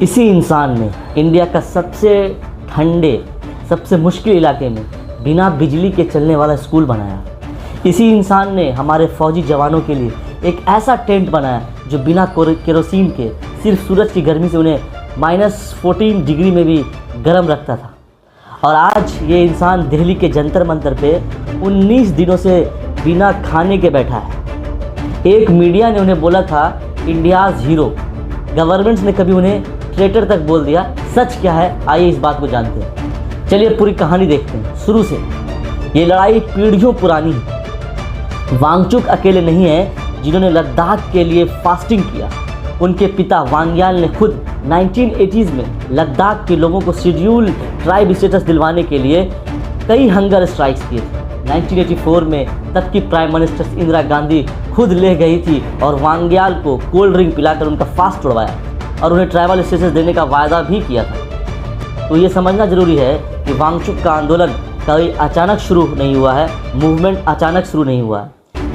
इसी इंसान ने इंडिया का सबसे ठंडे, सबसे मुश्किल इलाके में बिना बिजली के चलने वाला स्कूल बनाया। इसी इंसान ने हमारे फौजी जवानों के लिए एक ऐसा टेंट बनाया जो बिना केरोसिन के सिर्फ सूरज की गर्मी से उन्हें -14 डिग्री में भी गर्म रखता था। और आज ये इंसान दिल्ली के जंतर मंतर पे 19 दिनों से बिना खाने के बैठा है। एक मीडिया ने उन्हें बोला था इंडियाज़ हीरो, गवर्नमेंट्स ने कभी उन्हें ट्रेटर तक बोल दिया। सच क्या है, आइए इस बात को जानते हैं। चलिए पूरी कहानी देखते हैं शुरू से। ये लड़ाई पीढ़ियों पुरानी है। वांगचुक अकेले नहीं है जिन्होंने लद्दाख के लिए फास्टिंग किया। उनके पिता वांग्याल ने खुद 1980s में लद्दाख के लोगों को शेड्यूल ट्राइब स्टेटस दिलवाने के लिए कई हंगर स्ट्राइक्स किए थे। 1984 में तब की प्राइम मिनिस्टर इंदिरा गांधी खुद ले गई थी और वांग्याल को कोल्ड ड्रिंक पिलाकर उनका फास्ट तोड़वाया और उन्हें ट्राइबल स्टेटस देने का वायदा भी किया था। तो ये समझना ज़रूरी है कि वांगचुक का आंदोलन कभी अचानक शुरू नहीं हुआ है, मूवमेंट अचानक शुरू नहीं हुआ है।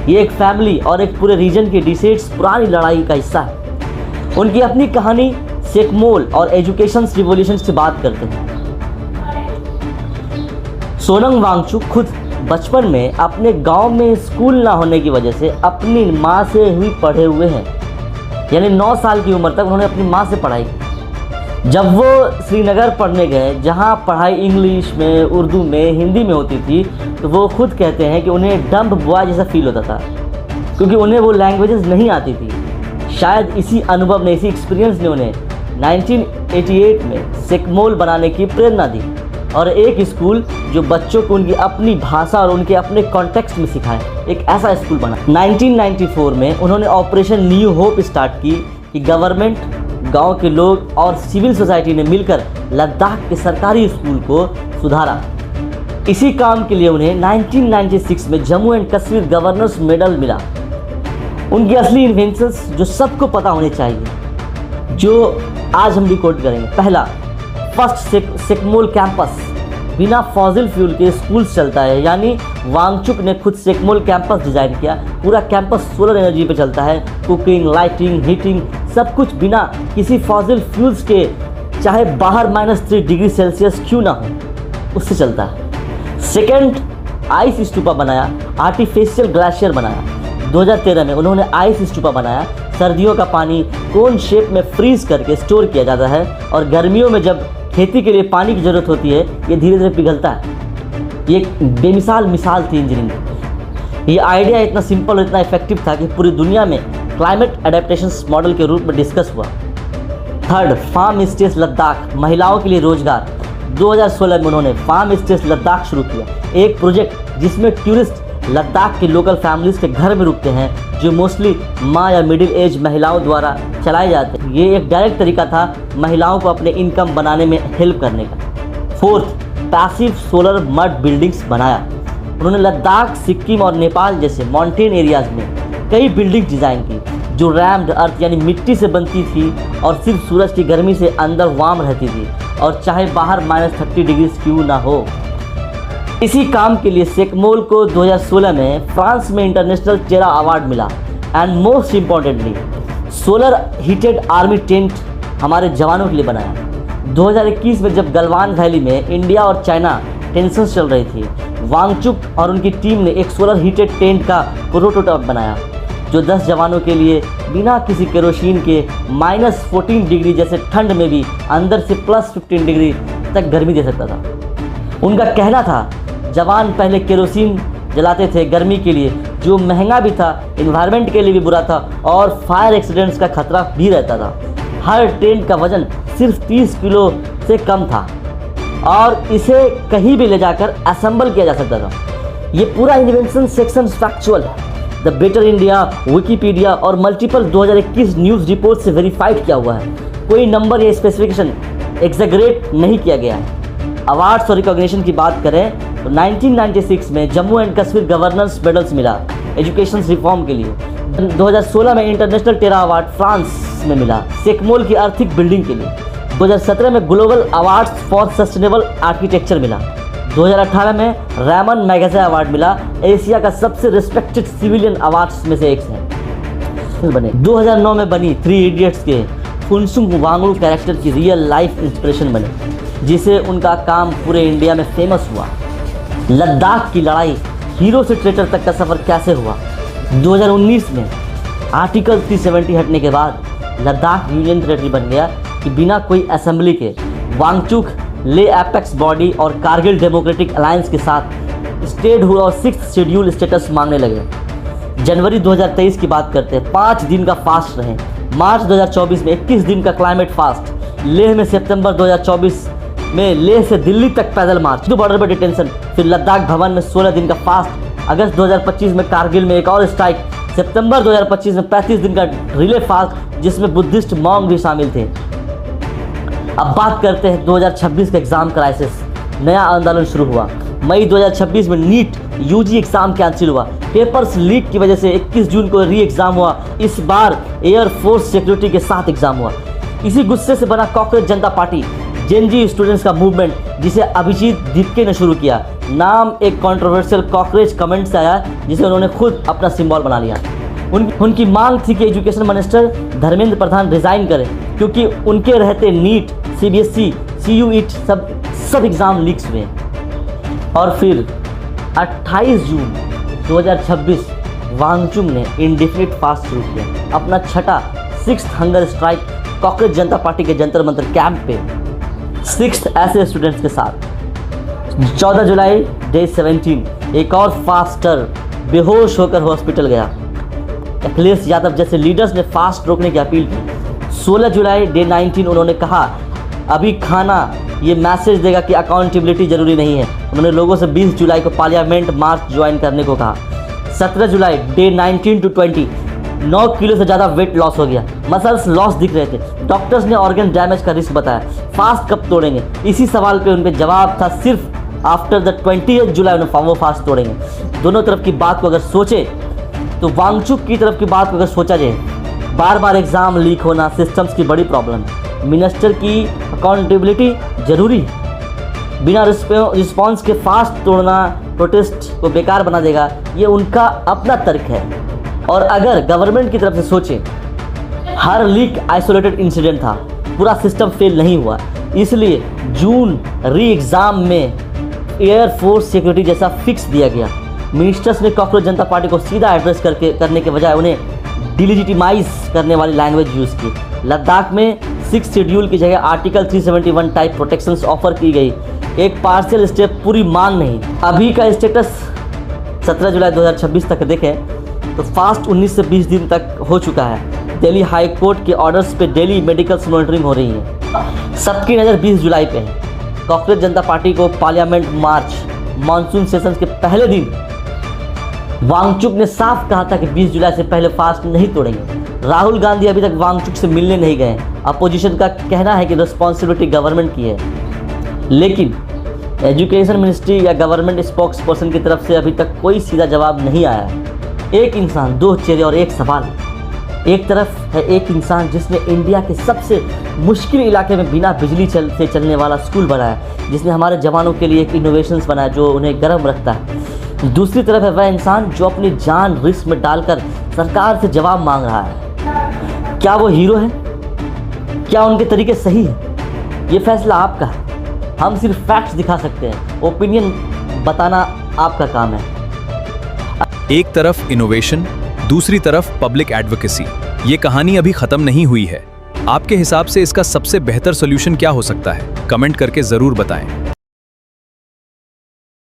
ये एक फैमिली और एक पूरे रीजन की डिसेड्स पुरानी लड़ाई का हिस्सा है। उनकी अपनी कहानी सेकमोल और एजुकेशन रिवॉल्यूशन से बात करते हैं। सोनम वांगचुक खुद बचपन में अपने गांव में स्कूल ना होने की वजह से अपनी माँ से ही पढ़े हुए हैं। यानी 9 साल की उम्र तक उन्होंने अपनी माँ से पढ़ाई की। जब वो श्रीनगर पढ़ने गए, जहाँ पढ़ाई इंग्लिश में, उर्दू में, हिंदी में होती थी, तो वो खुद कहते हैं कि उन्हें डम्ब बॉय जैसा फील होता था क्योंकि उन्हें वो लैंग्वेजेस नहीं आती थी। शायद इसी अनुभव ने, इसी एक्सपीरियंस ने उन्हें 1988 में सेकमोल बनाने की प्रेरणा दी और एक स्कूल जो बच्चों को उनकी अपनी भाषा और उनके अपने कॉन्टेक्स्ट में सिखाए, एक ऐसा स्कूल बना। 1994 में उन्होंने ऑपरेशन न्यू होप स्टार्ट की कि गवर्नमेंट, गांव के लोग और सिविल सोसाइटी ने मिलकर लद्दाख के सरकारी स्कूल को सुधारा। इसी काम के लिए उन्हें 1996 में Jammu and Kashmir governors medal मिला। उनकी असली इन्वेंशंस जो सबको पता होने चाहिए, जो आज हम रिकॉर्ड करेंगे। पहला, फर्स्ट सेकमोल कैंपस। बिना फॉसिल फ्यूल के स्कूल चलता है, यानी वांगचुक ने खुद सेकमोल कैंपस डिज़ाइन किया। पूरा कैंपस सोलर एनर्जी पे चलता है। कुकिंग, लाइटिंग, हीटिंग सब कुछ बिना किसी फॉसिल फ्यूल्स के, चाहे बाहर -3 डिग्री सेल्सियस क्यों ना हो, उससे चलता है। सेकेंड, आइस स्तूपा बनाया, आर्टिफिशियल ग्लेशियर बनाया। 2013 में उन्होंने आइस स्तूपा बनाया। सर्दियों का पानी कोन शेप में फ्रीज करके स्टोर किया जाता है और गर्मियों में जब खेती के लिए पानी की ज़रूरत होती है, ये धीरे धीरे पिघलता है। ये एक बेमिसाल मिसाल थी इंजीनियरिंग की। ये आइडिया इतना सिंपल और इतना इफेक्टिव था कि पूरी दुनिया में क्लाइमेट एडेप्टेशन मॉडल के रूप में डिस्कस हुआ। थर्ड, फार्म स्टेज लद्दाख, महिलाओं के लिए रोजगार। 2016 में उन्होंने फार्म स्टेज लद्दाख शुरू किया, एक प्रोजेक्ट जिसमें टूरिस्ट लद्दाख के लोकल फैमिलीज़ के घर में रुकते हैं, जो मोस्टली माँ या मिडिल एज महिलाओं द्वारा चलाए जाते हैं। ये एक डायरेक्ट तरीका था महिलाओं को अपने इनकम बनाने में हेल्प करने का। Fourth, passive solar mud buildings बनाया। उन्होंने लद्दाख, सिक्किम और नेपाल जैसे माउंटेन एरियाज़ में कई बिल्डिंग डिज़ाइन की जो रैम्ड अर्थ यानी मिट्टी से बनती थी और सिर्फ सूरज की गर्मी से अंदर वार्म रहती थी, और चाहे बाहर -30 डिग्री क्यों ना हो। इसी काम के लिए सेकमोल को 2016 में फ्रांस में इंटरनेशनल टेरा अवार्ड मिला। And most importantly, solar heated army tent हमारे जवानों के लिए बनाया। 2021 में जब गलवान वैली में इंडिया और चाइना टेंशन चल रही थी, वांगचुक और उनकी टीम ने एक सोलर हीटेड टेंट का प्रोटोटाइप बनाया जो 10 जवानों के लिए बिना किसी केरोसिन के -14 डिग्री जैसे ठंड में भी अंदर से +15 डिग्री तक गर्मी दे सकता था। उनका कहना था जवान पहले केरोसिन जलाते थे गर्मी के लिए, जो महंगा भी था, इन्वायरमेंट के लिए भी बुरा था और फायर एक्सीडेंट्स का खतरा भी रहता था। हर टेंट का वजन सिर्फ 30 किलो से कम था और इसे कहीं भी ले जाकर असेंबल किया जा सकता था। ये पूरा इन्वेंशन सेक्शन फैक्चुअल है। द बेटर इंडिया, विकिपीडिया और मल्टीपल 2021 न्यूज़ रिपोर्ट से वेरीफाइड किया हुआ है। कोई नंबर या स्पेसिफिकेशन एग्जैगरेट नहीं किया गया है। अवार्ड्स और रिकॉग्निशन की बात करें तो 1996 में Jammu and Kashmir governors medals मिला एजुकेशन रिफॉर्म के लिए। 2016 में इंटरनेशनल टेरा अवार्ड फ्रांस में मिला सेकमोल की आर्थिक बिल्डिंग के लिए। 2017 में global awards for sustainable architecture मिला। 2018 में रैमन मैगेसे अवार्ड मिला, एशिया का सबसे रिस्पेक्टेड सिविलियन अवार्ड्स में से एक है। बने 2009 में बनी 3 इडियट्स के फुनसुक वांगडू कैरेक्टर की रियल लाइफ इंस्पिरेशन बने, जिसे उनका काम पूरे इंडिया में फेमस हुआ। लद्दाख की लड़ाई, हीरो से ट्रेटर तक का सफ़र कैसे हुआ। 2019 में आर्टिकल 370 हटने के बाद लद्दाख यूनियन टेरेटरी बन गया कि बिना कोई असेंबली के वांगचुक ले एपेक्स बॉडी और कारगिल डेमोक्रेटिक अलायंस के साथ स्टेट हुआ और 6th शेड्यूल स्टेटस मांगने लगे। जनवरी 2023 की बात करते हैं, 5 दिन का फास्ट रहे। मार्च 2024 में 21 दिन का क्लाइमेट फास्ट। लेह में सितंबर 2024 में लेह से दिल्ली तक पैदल मार्च, बॉर्डर पर डिटेंशन। फिर लद्दाख भवन में 16 दिन का फास्ट। अगस्त 2025 में कारगिल में एक और स्ट्राइक। सितंबर 2025 में 35 दिन का रिले फास्ट, जिसमें बुद्धिस्ट मॉन्क भी शामिल थे। अब बात करते हैं 2026 का एग्जाम क्राइसिस। नया आंदोलन शुरू हुआ। मई 2026 में नीट यूजी एग्जाम कैंसिल हुआ। पेपर्स लीक की वजह से 21 जून को री एग्जाम हुआ। इस बार एयरफोर्स सिक्योरिटी के साथ एग्जाम हुआ। इसी गुस्से से बना कॉकरोच जनता पार्टी, जेनजी स्टूडेंट्स का मूवमेंट, जिसे अभिजीत दीपके ने शुरू किया। नाम एक कंट्रोवर्शियल कॉकरोच कमेंट से आया, जिसे उन्होंने खुद अपना सिंबल बना लिया। उनकी मांग थी कि education minister Dharmendra Pradhan resign करें, क्योंकि उनके रहते नीट, सीबीएसई, सीयूईटी सब एग्जाम लीक्स हुए। और फिर 28 जून 2026 वांगचुक ने इंडेफिनिट फास्ट शुरू किया, अपना छठा 6th हंगर स्ट्राइक कॉकरोच जनता पार्टी के जंतर मंतर कैंप पे 6 ऐसे स्टूडेंट्स के साथ। 14 जुलाई डे 17 एक और फास्टर बेहोश होकर हॉस्पिटल गया। अखिलेश यादव जैसे लीडर्स ने फास्ट रोकने की अपील की। 16 जुलाई डे 19 उन्होंने कहा अभी खाना ये मैसेज देगा कि अकाउंटेबिलिटी जरूरी नहीं है। उन्होंने लोगों से 20 जुलाई को पार्लियामेंट मार्च ज्वाइन करने को कहा। 17 जुलाई डे 19 to 20 9 किलो से ज़्यादा वेट लॉस हो गया। मसल्स लॉस दिख रहे थे। डॉक्टर्स ने ऑर्गन डैमेज का रिस्क बताया। फास्ट कब तोड़ेंगे, इसी सवाल पे उन पे जवाब था सिर्फ आफ्टर द 20 जुलाई वो फास्ट तोड़ेंगे। दोनों तरफ की बात को अगर सोचे तो वांगचुक की तरफ की बात को अगर सोचा जाए, बार बार एग्ज़ाम लीक होना सिस्टम्स की बड़ी प्रॉब्लम है। मिनिस्टर की अकाउंटेबिलिटी जरूरी है। बिना रिस्पॉन्स के फास्ट तोड़ना प्रोटेस्ट को बेकार बना देगा, ये उनका अपना तर्क है। और अगर गवर्नमेंट की तरफ से सोचें, हर लीक आइसोलेटेड इंसिडेंट था, पूरा सिस्टम फेल नहीं हुआ। इसलिए जून री एग्ज़ाम में एयरफोर्स सिक्योरिटी जैसा फिक्स दिया गया। मिनिस्टर्स ने कॉकरोच जनता पार्टी को सीधा एड्रेस करने के बजाय उन्हें डिलीजिटिमाइज करने वाली लैंग्वेज यूज़ की। लद्दाख में 6th शेड्यूल की जगह आर्टिकल 371 टाइप प्रोटेक्शंस ऑफर की गई। एक पार्शियल स्टेप, पूरी मांग नहीं। अभी का स्टेटस 17 जुलाई 2026 तक देखें तो फास्ट 19 से 20 दिन तक हो चुका है। दिल्ली हाई कोर्ट के ऑर्डर्स पे डेली मेडिकल्स मॉनिटरिंग हो रही है। सबकी नज़र 20 जुलाई पे है। कॉकरोच जनता पार्टी को पार्लियामेंट मार्च मानसून सेशन के पहले दिन वांगचुक ने साफ कहा था कि 20 जुलाई से पहले फास्ट नहीं तोड़ेंगे। राहुल गांधी अभी तक वांगचुक से मिलने नहीं गए। अपोजिशन का कहना है कि रिस्पॉन्सिबिलिटी गवर्नमेंट की है, लेकिन एजुकेशन मिनिस्ट्री या गवर्नमेंट स्पोक्स पर्सन की तरफ से अभी तक कोई सीधा जवाब नहीं आया। एक इंसान, दो चेहरे और एक सवाल। एक तरफ है एक इंसान जिसने इंडिया के सबसे मुश्किल इलाके में बिना बिजली से चलने वाला स्कूल बनाया, जिसने हमारे जवानों के लिए एक इनोवेशंस बनाया जो उन्हें गर्म रखता है। दूसरी तरफ है वह इंसान जो अपनी जान रिस्क में डालकर सरकार से जवाब मांग रहा है। क्या वो हीरो है? क्या उनके तरीके सही हैं? ये फैसला आपका है। हम सिर्फ फैक्ट्स दिखा सकते हैं, ओपिनियन बताना आपका काम है। एक तरफ इनोवेशन, दूसरी तरफ पब्लिक एडवोकेसी। ये कहानी अभी खत्म नहीं हुई है। आपके हिसाब से इसका सबसे बेहतर सॉल्यूशन क्या हो सकता है? कमेंट करके जरूर बताएं।